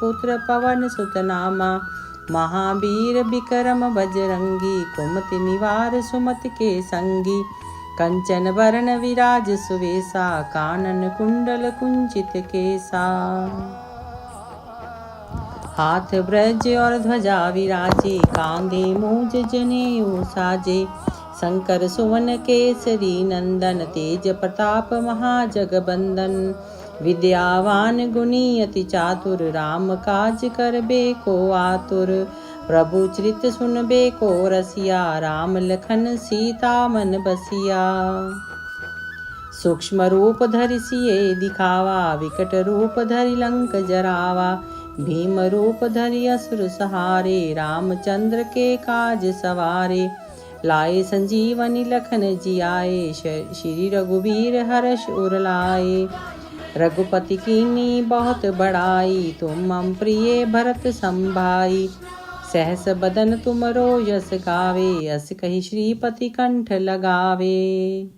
पुत्र पवन सुत नामा। महावीर विक्रम बजरंगी, कुमति निवार सुमति के संगी। कंचन वरण विराज सुवेशा, कानन कुंडल कुंचित केसा। हाथ ब्रज और ध्वजा विराजे, कांधे मूज जनेऊ साजे। शंकर सुवन केसरी नंदन, तेज प्रताप महाजगबंदन। विद्यावान गुणी अति चातुर, राम काज करबे को आतुर। प्रभु चरित सुनबे को रसिया, राम लखन सीता मन बसिया। सूक्ष्म रूप धरि सिए दिखावा, विकट रूप धरि लंक जरावा। भीम रूप धरि असुर सहारे, रामचंद्र के काज सवारे। लाए संजीवनी लखन जियाए, श्री रघुबीर हर्ष उर लाए। रघुपति कीन्ही बहुत बड़ाई, तुम मम प्रिय भरत संभाई। सहस बदन तुमरो यस गावे, अस कहि श्रीपति कंठ लगावे।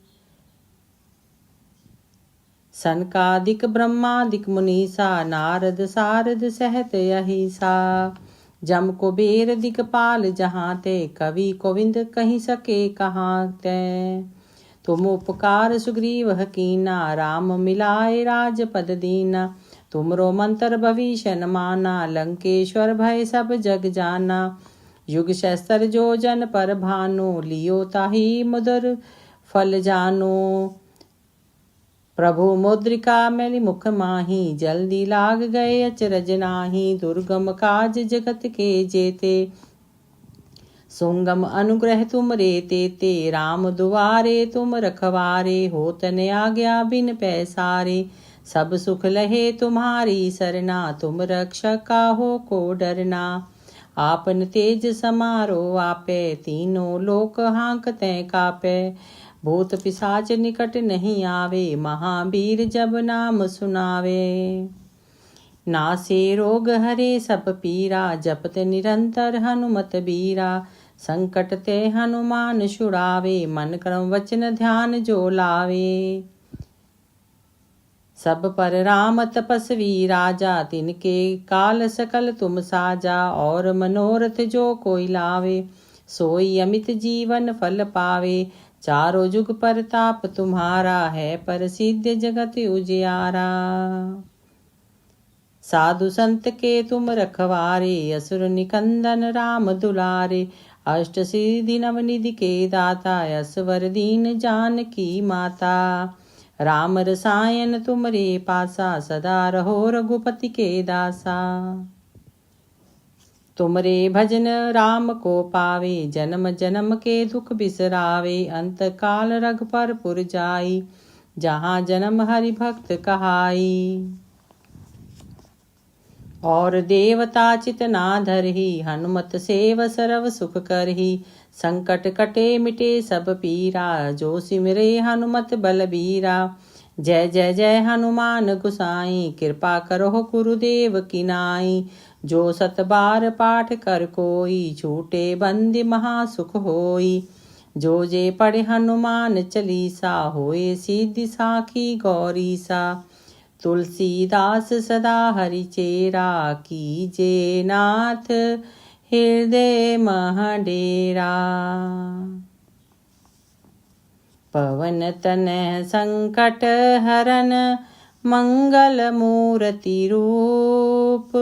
सनकादिक ब्रह्मादिक मुनीसा, नारद सारद सहत अहिसा। जम कुबेर दिगपाल जहाँ ते, कवि गोविंद कहि सके कहाँ ते। तुम उपकार सुग्रीव कीना, राम मिलाए राजपद दीना। तुमरो मंत्र भविष्य न माना, लंकेश्वर भय सब जग जाना। युग सहस्त्र जो जन पर भानु, लियो ताहि मधुर फल जानो। प्रभु मुद्रिका मैली मुख माही, जल्दी लाग गए अचरज नाही। दुर्गम काज जगत के जेते, सुगम अनुग्रह तुम रे तेते। राम दुआरे तुम रखवारे, होत न आज्ञा बिन पैसारे। सब सुख लहे तुम्हारी सरना, तुम रक्षक काहो को डरना। आपन तेज समारो आपे, तीनों लोक हाँकते कापे। भूत पिशाच निकट नहीं आवे, महावीर जब नाम सुनावे। नासे रोग हरे सब पीरा, जपत निरंतर हनुमत बीरा। संकट ते हनुमान छुड़ावे, मन क्रम वचन ध्यान जो लावे। सब पर राम तपस्वी राजा, तिनके काल सकल तुम साजा। और मनोरथ जो कोई लावे, सोई अमित जीवन फल पावे। चारों जुग परताप तुम्हारा है, प्रसिद्ध जगत उजियारा। साधु संत के तुम रखवारे, असुर निकंदन राम दुलारे। अष्ट सिद्धि नवनिधि के दाता, असवर दीन जानकी माता। राम रसायन तुमरे पासा, सदा रहो रघुपति के दासा। तुमरे भजन राम को पावे, जन्म जन्म के दुख बिसरावे। अंत काल रघुपर पुर जाई, जहाँ जन्म हरि भक्त कहाई। और देवता चित ना धरही, हनुमत सेव सर्व सुख करही। संकट कटे मिटे सब पीरा, जो सिमरे हनुमत बलबीरा। जय जय जय हनुमान गुसाई, कृपा करो गुरुदेव की नाई। जो सत बार पाठ कर कोई, छूटे बंदी महासुख होई। जो जे पढ़े हनुमान चालीसा, होए सिद्धि साखी गौरीसा। तुलसीदास सदा हरिचेरा, कीजे नाथ हृदय मह डेरा। पवन तनय संकट हरन, मंगल मूर्ति रूप।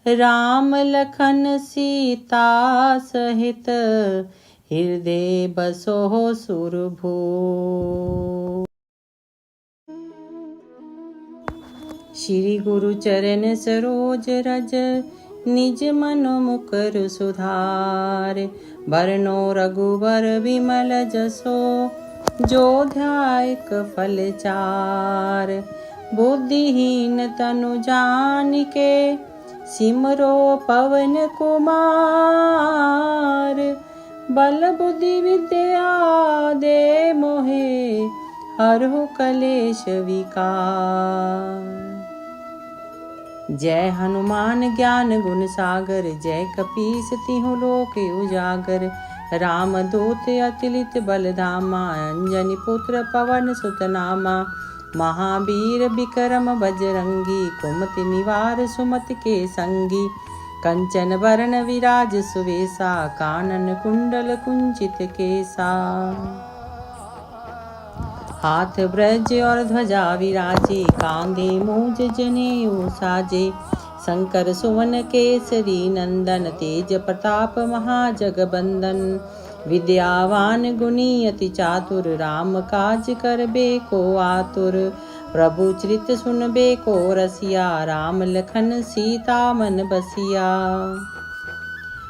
राम लखन सीता सहित, हृदय बसो सुरभूप। श्री गुरु चरण सरोज रज, निज मन मुकुर सुधार। बरनो रघुबर विमल जसो, जो ध्यायक फल चार। बुद्धिहीन तनु जानिके, सिमरो पवन कुमार। बल बुद्धि विद्या दे मोहे, हरहु कलेश विकार। जय हनुमान ज्ञान गुण सागर, जय कपीस तिहु लोक उजागर। राम दूत अतुलित बल धामा, अंजनी पुत्र पवन सुत नामा। महावीर विक्रम बजरंगी, कुमति निवार सुमति के संगी। कंचन बरन विराज सुवेशा, कानन कुंडल कुंचित केसा। हाथ ब्रज और ध्वजा विराजे, कांधे मूज जनेऊ साजे। शंकर सुवन केसरी नंदन, तेज प्रताप महाजगबंदन। विद्यावान गुणी अति चातुर, राम काज करबे को आतुर। प्रभु चरित सुनबे को रसिया, राम लखन सीता मन बसिया।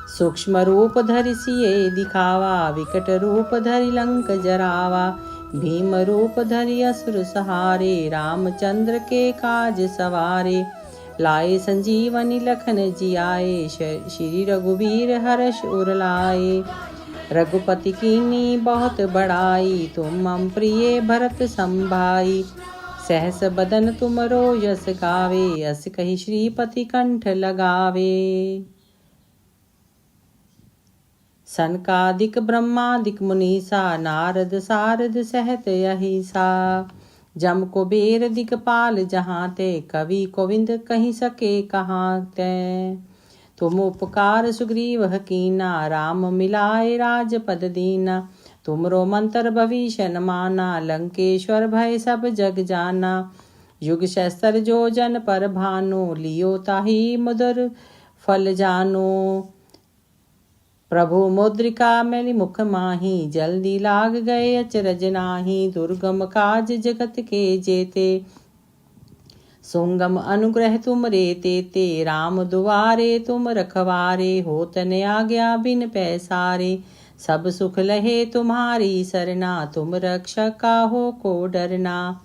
सूक्ष्म रूप धरि सिए दिखावा, विकट रूप धरि लंक जरावा। भीम रूप धरि असुर सहारे, रामचंद्र के काज सवारे। लाए संजीवनी लखन जियाए, श्री रघुवीर हर्ष उर लाए। रघुपति कीन्ही बहुत बड़ाई, तुम मम प्रिय भरत संभाई। सहस बदन तुमरो यस गावे, अस कहि श्रीपति कंठ लगावे। सनकादिक ब्रह्मादिक मुनीसा, नारद सारद सहत अहिसा। जम कुबेर दिगपाल जहाँ ते, कवि गोविंद कहि सके कहाँ ते। तुम उपकार सुग्रीव कीना, राम मिलाए राजपद दीना। तुमरो मंत्र भविष्य न माना, लंकेश्वर भय सब जग जाना। युग सहस्त्र जो जन पर भानु, लियो ताहि मधुर फल जानो। प्रभु मुद्रिका मैलि मुख माही, जल्दी लाग गए अचरज नाही। दुर्गम काज जगत के जेते, सुंगम अनुग्रह तुम रे तेते। राम दुआरे तुम रखवारे, होत न आज्ञा बिन पैसारे। सब सुख लहे तुम्हारी सरना, तुम रक्षक काहो को डरना।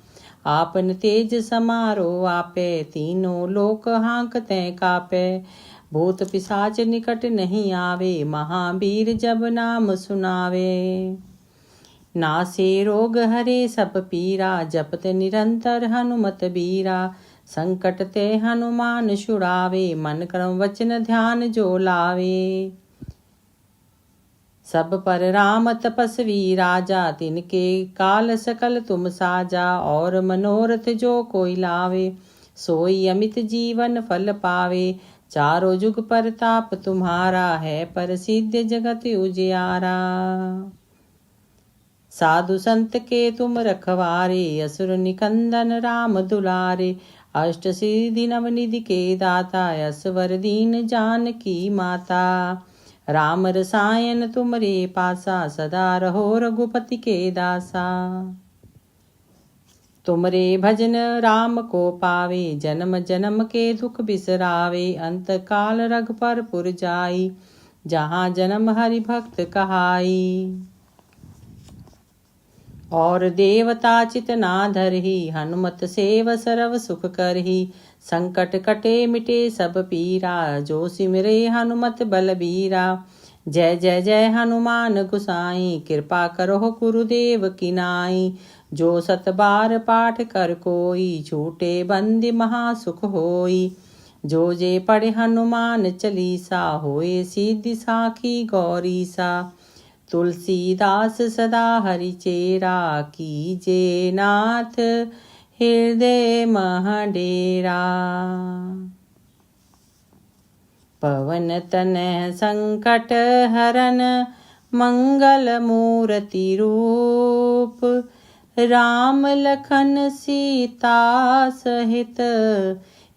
आपन तेज समारो आपे, तीनों लोक हाँकते कापे। भूत पिशाच निकट नहीं आवे, महावीर जब नाम सुनावे। नासे रोग हरे सब पीरा, जपत निरंतर हनुमत बीरा। संकट ते हनुमान छुड़ावे, मन क्रम वचन ध्यान जो लावे। सब पर राम तपस्वी राजा, तिनके काल सकल तुम साजा। और मनोरथ जो कोई लावे, सोई अमित जीवन फल पावे। चारों जुग परताप तुम्हारा, है प्रसिद्ध जगत उजियारा। साधु संत के तुम रखवारे, असुर निकंदन राम दुलारे। अष्ट सिद्धि नवनिधि के दाता, असवर दीन जानकी माता। राम रसायन तुमरे पासा, सदा रहो रघुपति के दासा। तुमरे भजन राम को पावे, जन्म जन्म के दुख बिसरावे। अंत काल रघुपर पुर जाई, जहाँ जन्म हरि भक्त कहाई। और देवता चित ना धरहि, हनुमत सेव सरव सुख करहि। संकट कटे मिटे सब पीरा, जो सिमरे हनुमत बलबीरा। जय जय जय हनुमान गुसाई, कृपा करो गुरुदेव की नाई। जो सत बार पाठ कर कोई, छूटे बंदी महासुख होई। जो जे पढ़े हनुमान चालीसा, होए सिद्धि साखी गौरीसा। तुलसीदास सदा हरि चेरा, कीजे नाथ हृदय मह डेरा। पवन तनय संकट हरन, मंगल मूर्ति रूप। राम लखन सीता सहित,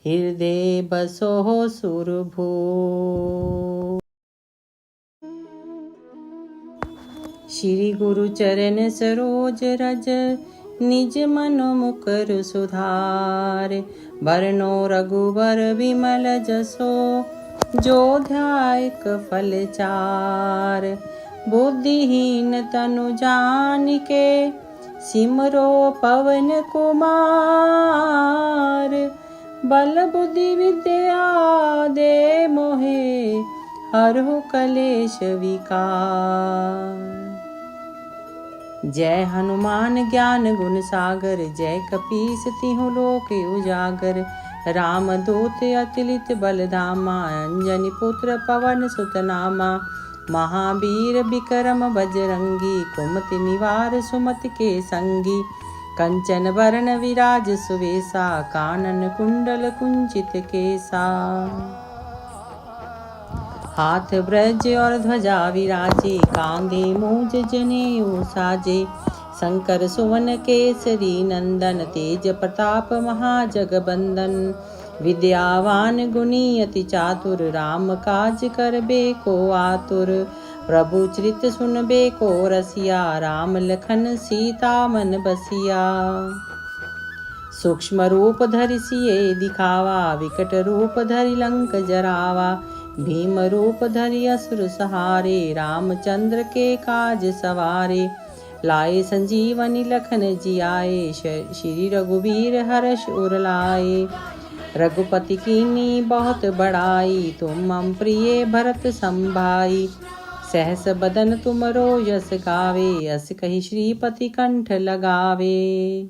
हृदय बसो सुरभूप। श्री गुरु चरण सरोज रज, निज मन मुकर सुधार। बरनो रघुबर विमल जसो, जो ध्यायक फल चार। बुद्धिहीन तनु जानिके, सिमरो पवन कुमार। बल बुद्धि विद्या दे मोहे, हरहु कलेश विकार। जय हनुमान ज्ञान गुण सागर, जय कपीस तिहुँ लोक उजागर। राम दूत अतुलित बल धामा, अंजनी पुत्र पवन सुत नामा। महावीर विक्रम बजरंगी, कुमति निवार सुमति के संगी। कंचन वरण विराज सुवेशा, कानन कुंडल कुंचित केसा। हाथ ब्रज और ध्वजा विराजे, कांधे मूज जनेऊ साजे। शंकर सुवन केसरी नंदन, तेज प्रताप महाजगबंदन। विद्यावान गुणी अति चातुर, राम काज करबे को आतुर। प्रभु चरित सुनबे को रसिया, राम लखन सीता मन बसिया। सूक्ष्म रूप धरि सिए दिखावा, विकट रूप धरि लंक जरावा। भीम रूप धरि असुर सहारे, रामचंद्र के काज सवारे। लाए संजीवनी लखन जियाए, श्री रघुबीर हर्ष उर लाए। रघुपति कीन्ही बहुत बड़ाई, तुम मम प्रिय भरत संभाई। सहस बदन तुमरो यस गावे, अस कहि श्रीपति कंठ लगावे।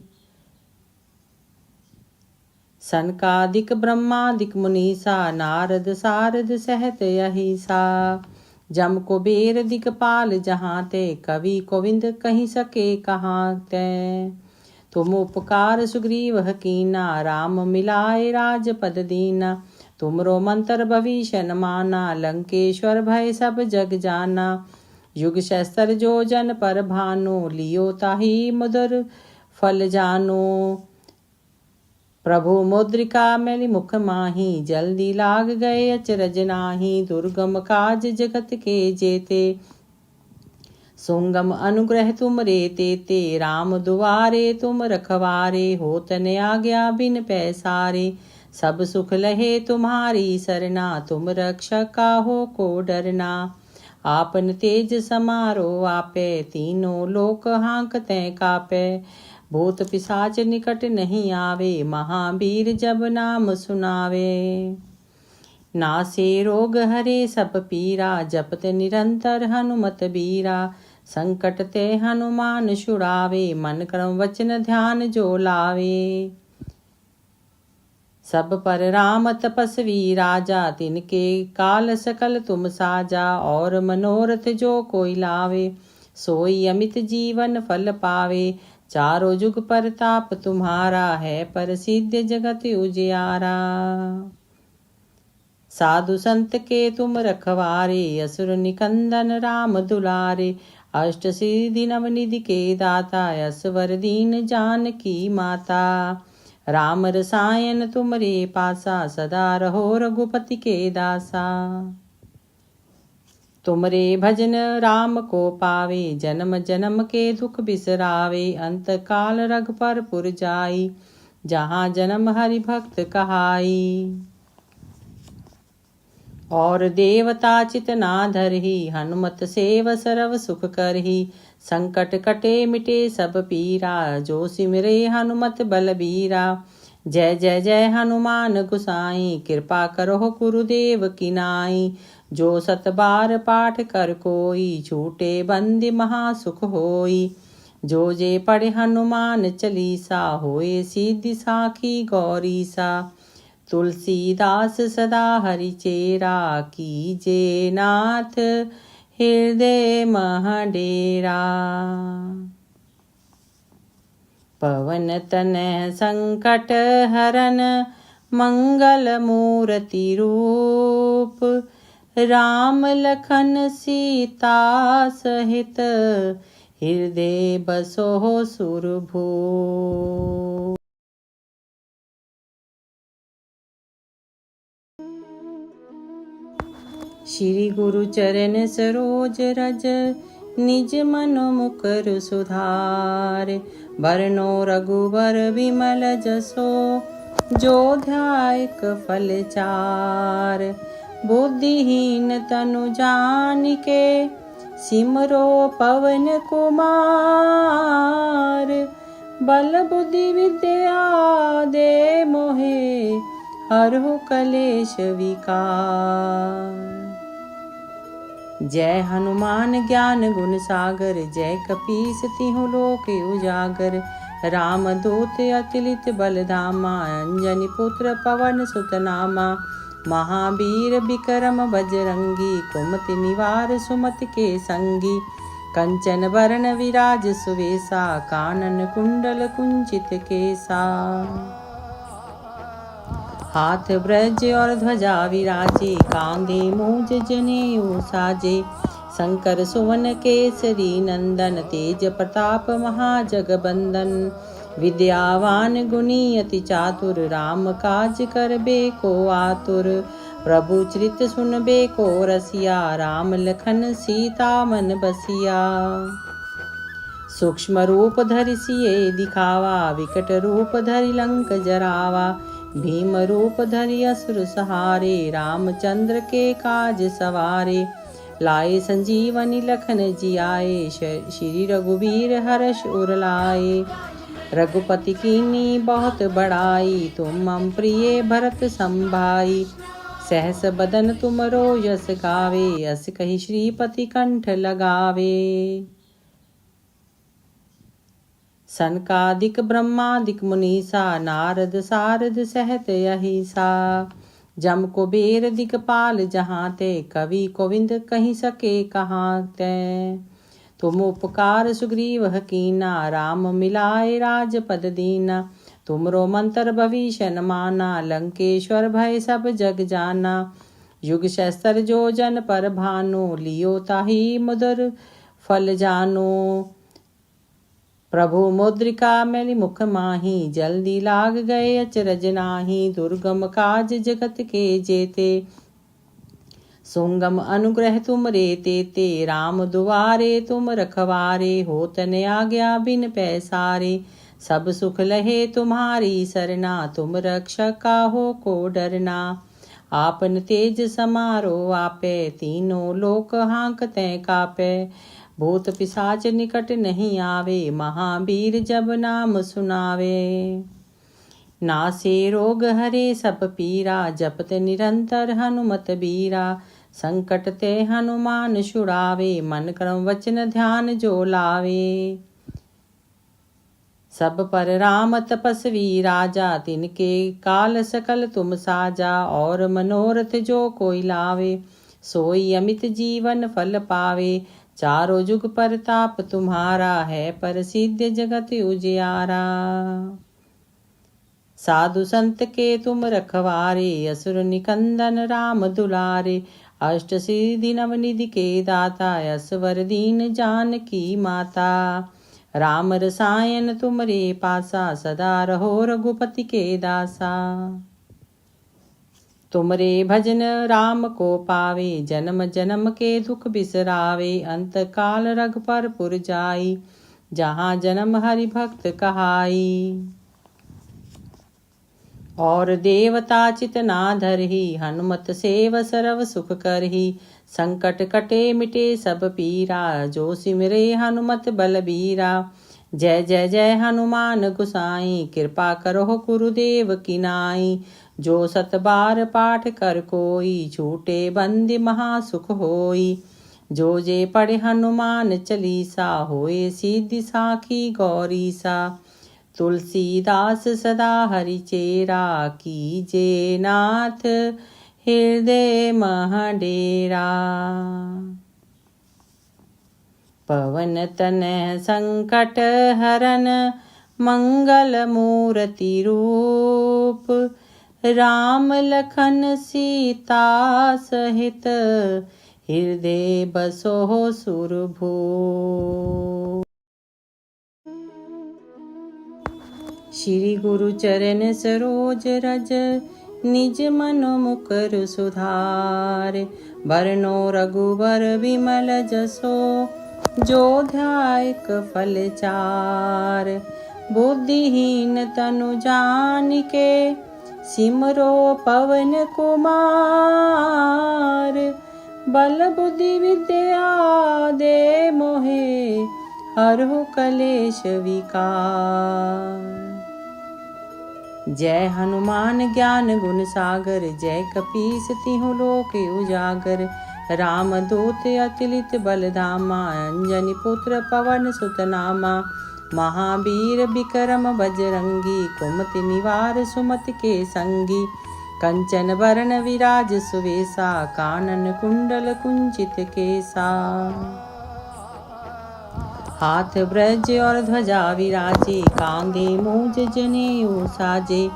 सनकादिक ब्रह्मादिक मुनीसा, नारद सारद सहत अहिसा। जम कुबेर दिगपाल जहाँ ते, कवि गोविंद कहि सके कहाँ ते। तुम उपकार सुग्रीव कीना, राम मिलाए राजपद दीना। तुमरो मंत्र भविष्य न माना, लंकेश्वर भय सब जग जाना। युग सहस्त्र जो जन पर भानु, लियो ताहि मधुर फल जानो। प्रभु मुद्रिका मैली मुख माही, जल्दी लाग गए अचरज नाही। दुर्गम काज जगत के जेते, सुंगम अनुग्रह तुम रे तेते। राम दुआरे तुम रखवारे, होत न आज्ञा बिन पैसारे। सब सुख लहे तुम्हारी सरना, तुम रक्षक काहो को डरना। आपन तेज समारो आपे, तीनों लोक हांकते कापे। भूत पिशाच निकट नहीं आवे, महावीर जब नाम सुनावे। नासे रोग हरे सब पीरा, जपत निरंतर हनुमत बीरा। संकट ते हनुमान छुड़ावे, मन क्रम वचन ध्यान जो लावे। सब पर राम तपस्वी राजा, तिनके काल सकल तुम साजा। और मनोरथ जो कोई लावे, सोई अमित जीवन फल पावे। चारों जुग परताप तुम्हारा है, प्रसिद्ध जगत उजियारा। साधु संत के तुम रखवारे, असुर निकंदन राम दुलारे। अष्ट सिद्धि नवनिधि के दाता, असवर दीन जानकी माता। राम रसायन तुमरे पासा, सदा रहो रघुपति के दासा। तुमरे भजन राम को पावे, जन्म जन्म के दुख बिसरावे। अंत काल रघुपर पुर जाई, जहाँ जन्म हरि भक्त कहाई। और देवता चित ना धरहि, हनुमत सेव सरव सुख करहि। संकट कटे मिटे सब पीरा, जो सिमरे हनुमत बलबीरा। जय जय जय हनुमान गुसाई, कृपा करो गुरुदेव की नाई। जो सत बार पाठ कर कोई, छूटे बंदी महासुख होई। जो जे पढ़े हनुमान चालीसा, होए सिद्धि साखी गौरीसा। तुलसीदास सदा हरि चेरा, कीजे नाथ हृदय मह डेरा। पवन तनय संकट हरन, मंगल मूर्ति रूप। राम लखन सीता सहित, हृदय बसो सुरभूप। श्री गुरु चरण सरोज रज, निज मन मुकुर सुधार। बरनो रघुबर विमल जसो, जो ध्यायक फल चार। बुद्धिहीन तनु जानिके, सिमरो पवन कुमार। बल बुद्धि विद्या दे मोहे, हरहु कलेश विकार। जय हनुमान ज्ञान गुण सागर, जय कपीस तिहु लोक उजागर। राम दूत अतुलित बल धामा, अंजनी पुत्र पवन सुत नामा। महावीर विक्रम बजरंगी, कुमति निवार सुमति के संगी। कंचन वरण विराज सुवेसा, कानन कुंडल कुंचित केसा। हाथ ब्रज और ध्वजा विराजे, कांधे मूज जनेऊ साजे। शंकर सुवन केसरी नंदन, तेज प्रताप महाजगबंदन। विद्यावान गुणी अति चातुर, राम काज करबे को आतुर। प्रभु चरित सुनबे को रसिया, राम लखन सीता मन बसिया। सूक्ष्म रूप धरि सिए दिखावा, विकट रूप धरि लंक जरावा। भीम रूप धरि असुर सहारे, रामचंद्र के काज सवारे। लाए संजीवनी लखन जियाए, श्री रघुबीर हर्ष उर लाए। रघुपति कीन्ही बहुत बड़ाई, तुम मम प्रिय भरत संभाई। सहस बदन तुमरो यस गावे, अस कहि श्रीपति कंठ लगावे। सनकादिक ब्रह्मादिक मुनीसा, नारद सारद सहत अहिसा। जम कुबेर दिगपाल जहाँ ते, कवि गोविंद कहि सके कहाँ ते। तुम उपकार सुग्रीव कीना, राम मिलाए राजपद दीना। तुमरो मंत्र भविष्य न माना, लंकेश्वर भय सब जग जाना। युग सहस्त्र जो जन पर भानु, लियो ताहि मधुर फल जानो। प्रभु मुद्रिका मैली मुख माही, जल्दी लाग गए अचरज नाही। दुर्गम काज जगत के जेते, सुगम अनुग्रह तुम रे तेते। राम दुआरे तुम रखवारे, होत न आज्ञा बिन पैसारे। सब सुख लहे तुम्हारी सरना, तुम रक्षक काहो को डरना। आपन तेज समारो आपे, तीनों लोक हाँकते कापे। भूत पिशाच निकट नहीं आवे, महावीर जब नाम सुनावे। नासे रोग हरे सब पीरा, जपत निरंतर हनुमत बीरा। संकट ते हनुमान छुड़ावे, मन क्रम वचन ध्यान जो लावे। सब पर राम तपस्वी राजा, तिनके काल सकल तुम साजा। और मनोरथ जो कोई लावे, सोई अमित जीवन फल पावे। चारों जुग परताप तुम्हारा है, प्रसिद्ध जगत उजियारा। साधु संत के तुम रखवारे, असुर निकंदन राम दुलारे। अष्ट सिद्धि नवनिधि के दाता, असवर दीन जानकी माता। राम रसायन तुमरे पासा, सदा रहो रघुपति के दासा। तुमरे भजन राम को पावे, जन्म जन्म के दुख बिसरावे। अंत काल रघुपर पुर जाई, जहाँ जन्म हरि भक्त कहाई। और देवता चित ना धरहि, हनुमत सेव सर्व सुख करहि। संकट कटे मिटे सब पीरा, जो सिमरे हनुमत बलबीरा। जय जय जय हनुमान गुसाई, कृपा करो गुरुदेव की नाई। जो सत बार पाठ कर कोई, छूटे बंदी महासुख होई। जो जे पढ़े हनुमान चालीसा, होए सिद्धि साखी गौरीसा। तुलसीदास सदा हरिचेरा, कीजे नाथ हृदय मह डेरा। पवन तनय संकट हरन, मंगल मूर्ति रूप। राम लखन सीता सहित, हृदय बसो सुरभूप। श्री गुरु चरण सरोज रज, निज मन मुकुर सुधार। बरनो रघुबर विमल जसो, जो ध्यायक फल चार। बुद्धिहीन तनु जानिके, सिमरो पवन कुमार। बल बुद्धि विद्या दे मोहे, हरहु कलेश विकार। जय हनुमान ज्ञान गुण सागर, जय कपीस तिहु लोक उजागर। राम दूत अतुलित बल धामा, अंजनी पुत्र पवन सुत नामा। महावीर विक्रम बजरंगी, कुमति निवार सुमति के संगी। कंचन बरन विराज सुवेसा, कानन कुंडल कुंचित केसा। हाथ ब्रज और ध्वजा विराजे, कांधे मूज जनेऊ साजे।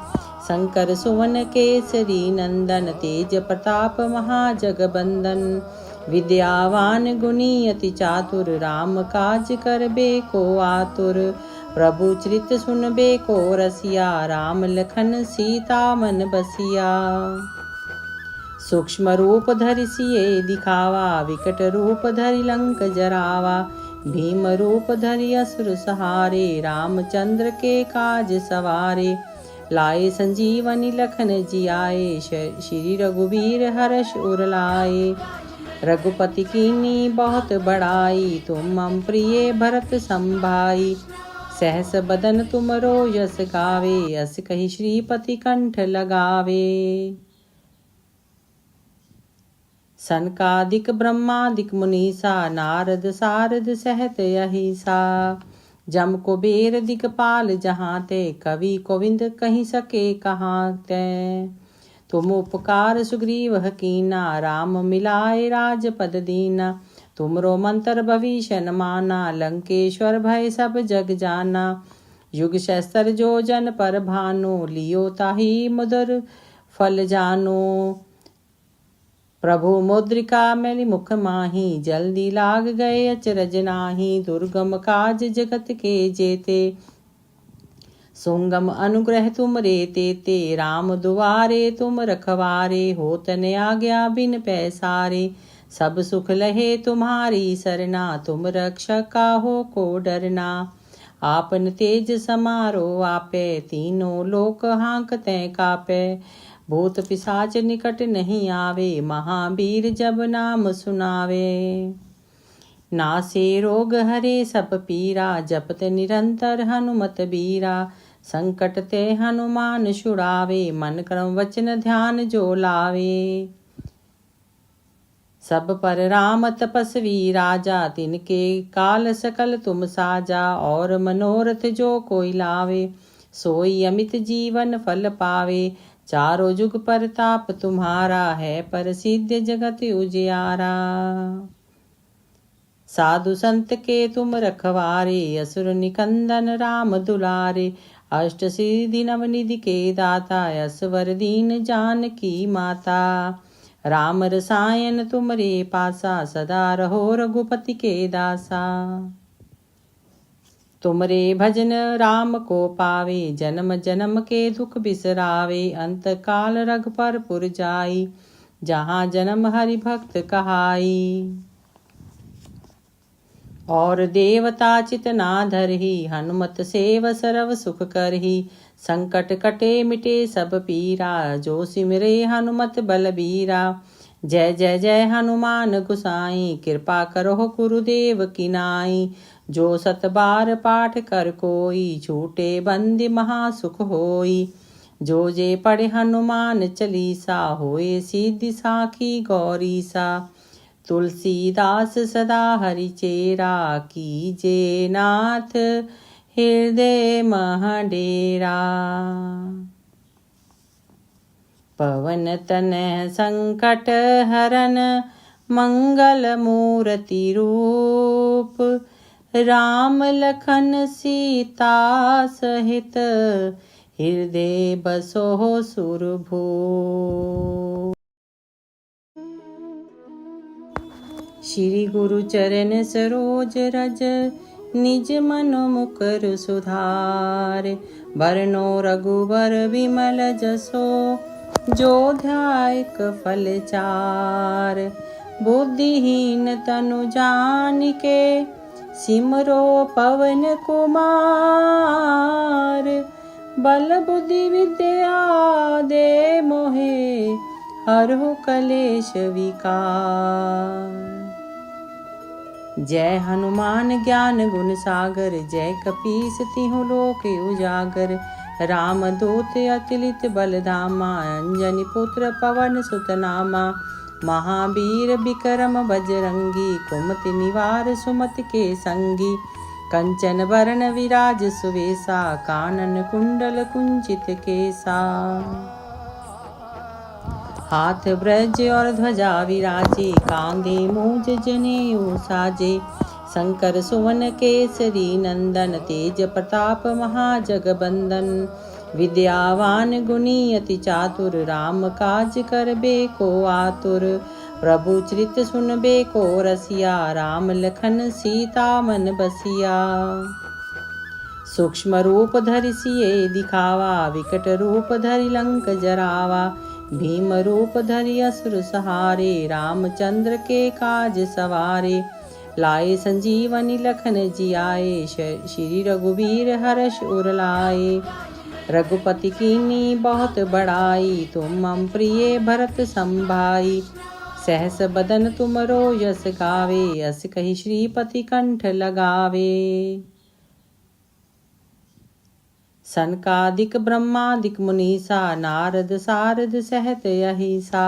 शंकर सुवन केसरी नंदन, तेज प्रताप महाजगबंदन। विद्यावान गुणी अति चातुर, राम काज करबे को आतुर। प्रभु चरित सुनबे को रसिया, राम लखन सीता मन बसिया। सूक्ष्म रूप धरि सिए दिखावा, विकट रूप धरि लंक जरावा। भीम रूप धरि असुर सहारे, रामचंद्र के काज सवारे। लाए संजीवनी लखन जियाए, श्री रघुबीर हर्ष उर लाए। रघुपति कीन्ही बहुत बड़ाई, तुम मम प्रिय भरत संभाई। सहस बदन तुमरो यस गावे, अस कहि श्रीपति कंठ लगावे। सनकादिक ब्रह्मादिक मुनीसा, नारद सारद सहत अहिसा। जम कुबेर दिगपाल जहाँ ते, कवि गोविंद कहीं सके कहाँ ते। तुम उपकार सुग्रीव कीना, राम मिलाए राजपद दीना। तुमरो मंत्र भविष्य न माना, लंकेश्वर भय सब जग जाना। युग सहस्त्र जो जन पर भानु, लियो ताहि मधुर फल जानो। प्रभु मुद्रिका मैली मुख माही, जल्दी लाग गए अचरज नाही। दुर्गम काज जगत के जेते, सुंगम अनुग्रह तुम रे तेते। राम दुआरे तुम रखवारे, होत न आज्ञा बिन पैसारे। सब सुख लहे तुम्हारी सरना, तुम रक्षक काहो को डरना। आपन तेज समारो आपे, तीनों लोक हाँकते कापे। भूत पिशाच निकट नहीं आवे, महावीर जब नाम सुनावे। नासे रोग हरे सब पीरा, जपत निरंतर हनुमत बीरा। संकट ते हनुमान छुड़ावे, मन क्रम वचन ध्यान जो लावे। सब पर राम तपस्वी राजा, तिनके काल सकल तुम साजा। और मनोरथ जो कोई लावे, सोई अमित जीवन फल पावे। चारों जुग परताप तुम्हारा है, प्रसिद्ध जगत उजियारा। साधु संत के तुम रखवारे, असुर निकंदन राम दुलारे। अष्ट सिद्धि नवनिधि के दाता, असवर दीन जानकी माता। राम रसायन तुमरे पासा, सदा रहो रघुपति के दासा। तुमरे भजन राम को पावे, जन्म जन्म के दुख बिसरावे। अंत काल रघुपर पुर जाई, जहाँ जन्म हरि भक्त कहाई। और देवता चित ना धरहि, हनुमत सेव सरव सुख करहि। संकट कटे मिटे सब पीरा, जो सिमरे हनुमत बलबीरा। जय जय जय हनुमान गुसाई, कृपा करो गुरुदेव की नाई। जो सत बार पाठ कर कोई, छूटे बंदी महासुख होई। जो जे पढ़े हनुमान चालीसा, होए सिद्धि साखी गौरीसा। तुलसीदास सदा हरि चेरा, कीजे नाथ हृदय मह डेरा। पवन तनय संकट हरन, मंगल मूर्ति रूप। राम लखन सीता सहित, हृदय बसो सुरभूप। श्री गुरु चरण सरोज रज, निज मन मुकर सुधार। बरनो रघुबर विमल जसो, जो ध्यायक फल चार। बुद्धिहीन तनु जानिके, सिमरो पवन कुमार। बल बुद्धि विद्या दे मोहे, हरहु कलेश विकार। जय हनुमान ज्ञान गुण सागर, जय कपीस तिहु लोक उजागर। राम दूत अतुलित बल धामा, अंजनी पुत्र पवन सुत नामा। महावीर विक्रम बजरंगी, कुमति निवार सुमति के संगी। कंचन बरन विराज सुवेसा, कानन कुंडल कुंचित केसा। हाथ ब्रज और ध्वजा विराजे, कांधे मूज जनेऊ साजे। शंकर सुवन केसरी नंदन, तेज प्रताप महाजगबंदन। विद्यावान गुणी अति चातुर, राम काज करबे को आतुर। प्रभु चरित सुनबे को रसिया, राम लखन सीता मन बसिया। सूक्ष्म रूप धरि सिए दिखावा, विकट रूप धरि लंक जरावा। भीम रूप धरि असुर सहारे, रामचंद्र के काज सवारे। लाए संजीवनी लखन जियाए, श्री रघुवीर हर्ष उर लाए। रघुपति कीन्ही बहुत बड़ाई, तुम मम प्रिय भरत संभाई। सहस बदन तुमरो यस गावे, अस कहि श्रीपति कंठ लगावे। सनकादिक ब्रह्मादिक मुनीसा, नारद सारद सहत अहिसा।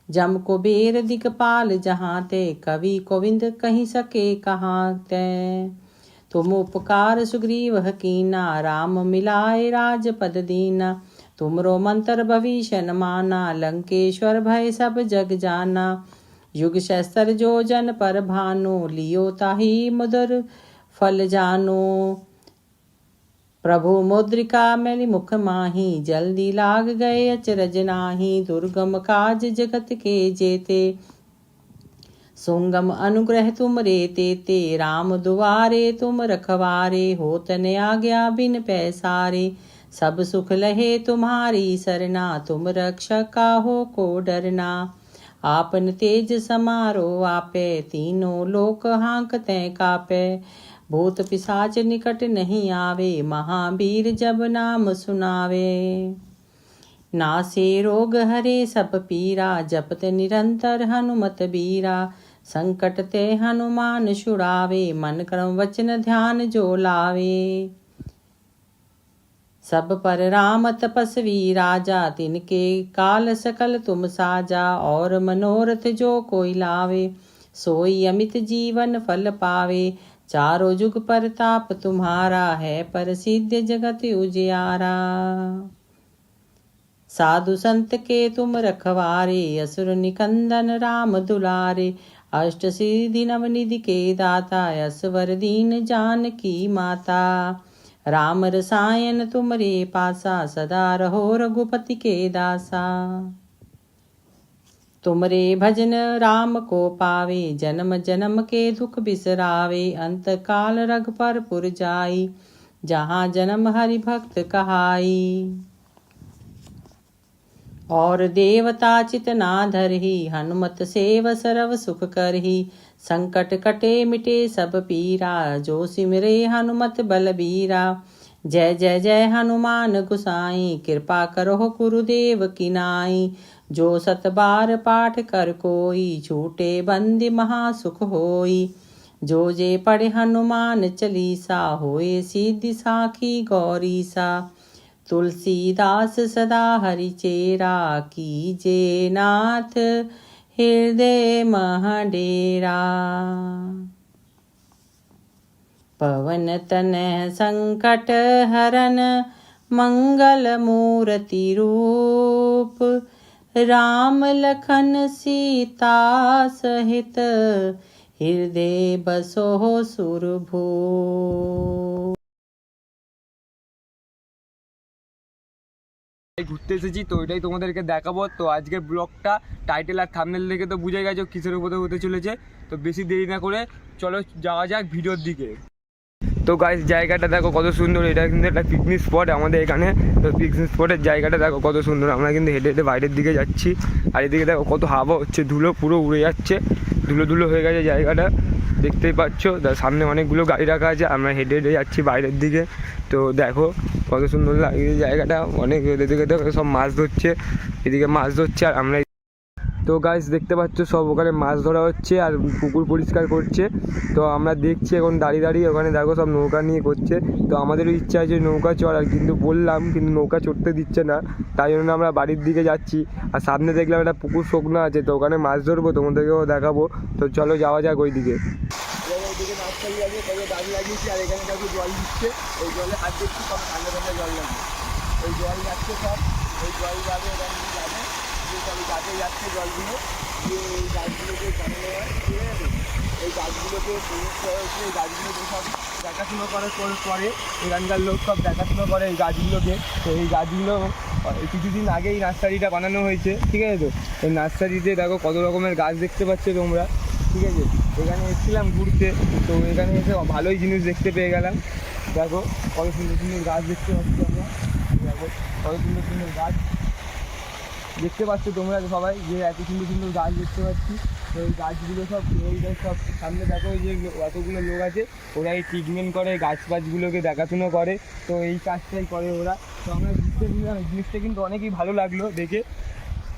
जम कुबेर दिगपाल जहाँ ते, कवि गोविंद कहि सके कहाँ ते। तुम उपकार सुग्रीव कीना, राम मिलाए राजपद दीना। तुमरो मंत्र भविष्य न माना, लंकेश्वर भय सब जग जाना। युग सहस्त्र जो जन पर भानु, लियो ताहि मधुर फल जानो। प्रभु मुद्रिका मैली मुख माही, जल्दी लाग गए अचरज नाही। दुर्गम काज जगत के जेते, सुंगम अनुग्रह तुम रे तेते। राम दुआरे तुम रखवारे, होत न आज्ञा बिन पैसारे। सब सुख लहे तुम्हारी सरना, तुम रक्षक काहो को डरना। आपन तेज समारो आपे, तीनों लोक हांकते कापे। भूत पिशाच निकट नहीं आवे, महावीर जब नाम सुनावे। नासे रोग हरे सब पीरा, जपत निरंतर हनुमत बीरा। संकट ते हनुमान छुड़ावे, मन क्रम वचन ध्यान जो लावे। सब पर राम तपस्वी राजा, तिनके काल सकल तुम साजा। और मनोरथ जो कोई लावे, सोई अमित जीवन फल पावे। चारों जुग परताप तुम्हारा, है प्रसिद्ध जगत उजियारा। साधु संत के तुम रखवारे, असुर निकंदन राम दुलारे। अष्ट सिद्धि नवनिधि के दाता, असवर दीन जानकी माता। राम रसायन तुमरे पासा, सदा रहो रघुपति के दासा। तुमरे भजन राम को पावे, जन्म जन्म के दुख बिसरावे। अंत काल रघुपर पुर जाई, जहाँ जन्म हरि भक्त कहाई। और देवता चित ना धरहि, हनुमत सेव सरव सुख करहि। संकट कटे मिटे सब पीरा, जो सिमरे हनुमत बलबीरा। जय जय जय हनुमान गुसाई, कृपा करो गुरुदेव की नाई। जो सत बार पाठ कर कोई, छूटे बंदी महासुख होई। जो जे पढ़े हनुमान चालीसा, होए सिद्धि साखी गौरीसा। तुलसीदास सदा हरि चेरा, कीजे नाथ हृदय मह डेरा। पवन तनय संकट हरन, मंगल मूर्ति रूप। राम लखन सीता सहित, हृदय बसो सुरभूप। ঘুরতে এসেছি তো ওইটাই তোমাদেরকে দেখাবো। তো আজকের ব্লগটা টাইটেল আর থাম্বনেল দেখে তো বুঝে গেছো কিসের উপরে হতে চলেছে। তো বেশি দেরি না করে চলো যাওয়া যাক ভিডিওর দিকে। তো গাইস জায়গাটা দেখো কত সুন্দর, এটা কিন্তু একটা পিকনিক স্পট আমাদের এখানে। তো পিকনিক স্পটের জায়গাটা দেখো কত সুন্দর। আমরা কিন্তু হেঁটে হেঁটে বাইরের দিকে যাচ্ছি, আর এদিকে দেখো কত হাওয়া হচ্ছে, ধুলো পুরো উড়ে যাচ্ছে, ধুলো ধুলো হয়ে গেছে জায়গাটা, দেখতেই পাচ্ছ। সামনে অনেকগুলো গাড়ি রাখা আছে, আমরা হেঁটে হেঁটে যাচ্ছি বাইরের দিকে। তো দেখো কত সুন্দর লাগে জায়গাটা, অনেক এদিকে দেখো সব মাছ ধরছে, এদিকে মাছ ধরছে আর আমরা। তো গাইস দেখতে পাচ্ছ সব ওখানে মাছ ধরা হচ্ছে আর পুকুর পরিষ্কার করছে। তো আমরা দেখছি এখন দাঁড়িয়ে দাঁড়িয়ে, ওখানে দেখো সব নৌকা নিয়ে করছে। তো আমাদেরও ইচ্ছা আছে নৌকা চড়ার, কিন্তু বললাম কিন্তু নৌকা চড়তে দিচ্ছে না, তাই জন্য আমরা বাড়ির দিকে যাচ্ছি। আর সামনে দেখলাম একটা পুকুর শুকনো আছে, তো ওখানে মাছ ধরবো, তোমাদেরকেও দেখাবো। তো চলো যাওয়া যাক ওইদিকে। ওইদিকে মাছ খালি আছে, তবে দাঁড়িয়ে লাগিয়েছি, আর এখানে দেখো জল দিচ্ছে, ওই জলে হাত দেখছি সব ঠান্ডা ঠান্ডা জল লাগে, ওই জল যাচ্ছে সব, ওই জল যাবে ওখানে যাবে, সব গাছে যাচ্ছে জলগুলো, দিয়ে এই গাছগুলোকে জানানো হয়, ঠিক আছে। এই গাছগুলোকে এই গাছগুলোকে সব দেখাশুনো করার পরে এখানকার লোক সব দেখাশুনো করে এই গাছগুলোকে। তো এই গাছগুলো কিছুদিন আগেই নার্সারিটা বানানো হয়েছে, ঠিক আছে। তো এই নার্সারিতে দেখো কত রকমের গাছ দেখতে পাচ্ছ তোমরা, ঠিক আছে। এখানে এসেছিলাম ঘুরতে, তো এখানে এসে ভালোই জিনিস দেখতে পেয়ে গেলাম। দেখো কত সুন্দর সুন্দর গাছ দেখতে পাচ্ছি আমরা, দেখো কত সুন্দর সুন্দর গাছ দেখতে পাচ্ছ তোমরা সবাই, যে এত সুন্দর সুন্দর গাছ দেখতে পাচ্ছি। তো এই গাছগুলো সব সব সামনে দেখো যে এতগুলো লোক আছে, ওরা এই ট্রিটমেন্ট করে গাছ গাছগুলোকে দেখাশুনো করে, তো এই কাজটাই করে ওরা। তো আমরা ঘুরতে নিলাম, জিনিসটা কিন্তু অনেকই ভালো লাগলো দেখে,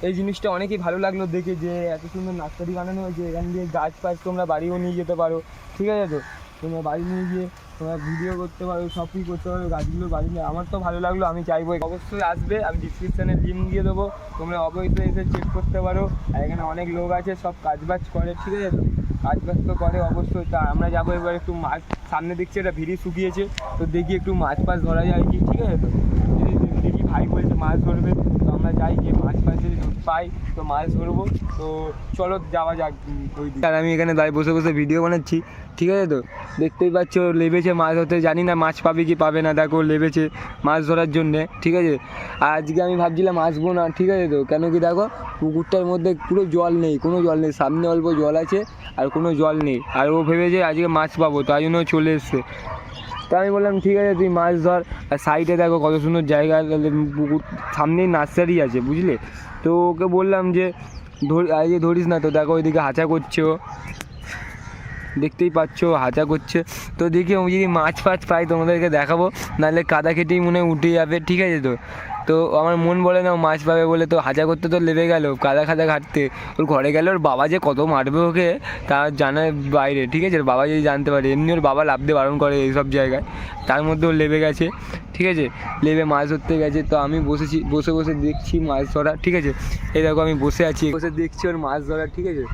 এই জিনিসটা অনেকই ভালো লাগলো দেখে, যে এত সুন্দর নার্সারি বানানো হয়েছে। এখান দিয়ে গাছ ফাছ তোমরা বাড়িও নিয়ে যেতে পারো, ঠিক আছে। তো তোমরা বাড়ি নিয়ে গিয়ে তোমরা ভিডিও করতে পারো, সব কিছু করতে পারো গাছগুলো বাড়ি নিয়ে। আমার তো ভালো লাগলো, আমি চাইবো অবশ্যই আসবে, আমি ডিসক্রিপশানে লিঙ্ক দিয়ে দেবো, তোমরা অবশ্যই এসে চেক করতে পারো। আর এখানে অনেক লোক আছে, সব কাজবাজ করে, ঠিক আছে। তো কাজবাজ তো করে অবশ্যই। তা আমরা যাবো এবার একটু মাছ, সামনে দেখছি একটা ভিড়ি শুকিয়েছে, তো দেখি একটু মাছ ফাছ ধরা যায় কি, ঠিক আছে। তো দেখি ভাই বলছে মাছ ধরবে, তো আমরা যাই, গিয়ে মাছ ফাছ যদি পাই তো মাছ ধরবো। তো চলো যাওয়া যাক ওই দিন। আর আমি এখানে দাঁড়িয়ে বসে বসে ভিডিও বানাচ্ছি, ঠিক আছে। তো দেখতেই পাচ্ছ লেবেছে মাছ ধরতে, জানি না মাছ পাবে কি পাবে না, দেখো লেবেছে মাছ ধরার জন্যে, ঠিক আছে। আর আজকে আমি ভাবছিলাম আসবো না, ঠিক আছে। তো কেন কি দেখো পুকুরটার মধ্যে পুরো জল নেই, কোনো জল নেই, সামনে অল্প জল আছে আর কোনো জল নেই। আর ও ভেবেছে আজকে মাছ পাবো, তাই জন্য চলে এসছে। তো আমি বললাম ঠিক আছে তুই মাছ ধর। আর সাইডে দেখো কত সুন্দর জায়গা, পুকুর সামনেই নার্সারি আছে, বুঝলে। তো ওকে বললাম যে আজকে ধরিস না। তো দেখো ওইদিকে হাঁচা করছে, ও দেখতেই পাচ্ছ হাঁচা করছে। তো দেখি আমি যদি মাছ ফাছ পাই তোমাদেরকে দেখাবো, নাহলে কাদা খেটেই মনে উঠে যাবে, ঠিক আছে। তো তো আমার মন বলে না মাছ পাবে বলে, তো হাঁচা করতে তো লেবে গেল কাদা খাদা ঘাটতে। ওর ঘরে গেলে ওর বাবা যে কত মারবে ওকে তা জানার বাইরে, ঠিক আছে। ওর বাবা যদি জানতে পারে, এমনি ওর বাবা লাফ দিয়ে বারণ করে এইসব জায়গায়, তার মধ্যে ও লেবে গেছে, ঠিক আছে। লেবে মাছ ধরতে গেছে। তো আমি বসেছি, বসে বসে দেখছি মাছ ধরা, ঠিক আছে। এই দেখো আমি বসে আছি, বসে দেখছি ওর মাছ ধরা, ঠিক আছে।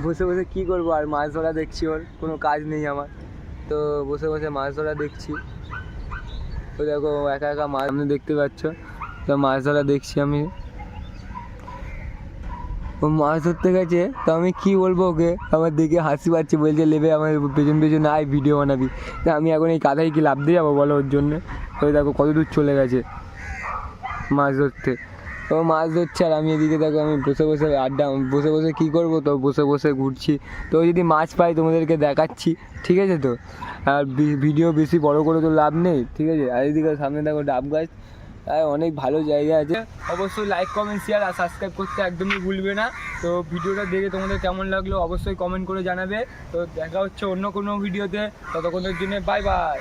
বসে বসে কী করবো আর, মাছ ধরা দেখছি, ওর কোনো কাজ নেই আমার। তো বসে বসে মাছ ধরা দেখছি। তো দেখো একা একা মাছ সামনে দেখতে পাচ্ছ, তো মাছ ধরা দেখছি আমি। ও মাছ ধরতে গেছে, তো আমি কি বলবো ওকে, আমার দেখে হাসি পাচ্ছে, বলছে লেবে আমার পেছন পেছন আয় ভিডিও বানাবি। তা আমি এখন এই কাদায় কি লাফ দিয়ে যাবো বলো ওর জন্যে। তো দেখো কত দূর চলে গেছে মাছ ধরতে। তো মাছ ধরছে আর আমি এদিকে দেখো আমি বসে বসে আড্ডা, বসে বসে কী করবো, তো বসে বসে ঘুরছি। তো যদি মাছ পাই তোমাদেরকে দেখাচ্ছি, ঠিক আছে। তো আর ভিডিও বেশি বড় করে তো লাভ নেই, ঠিক আছে। আর এদিকে সামনে দেখো ডাব গাছ, আর অনেক ভালো জায়গা আছে। অবশ্যই লাইক কমেন্ট শেয়ার আর সাবস্ক্রাইব করতে একদমই ভুলবে না। তো ভিডিওটা দেখে তোমাদের কেমন লাগলো অবশ্যই কমেন্ট করে জানাবে। তো দেখা হচ্ছে অন্য কোনো ভিডিওতে, ততক্ষণের জন্য বাই বাই।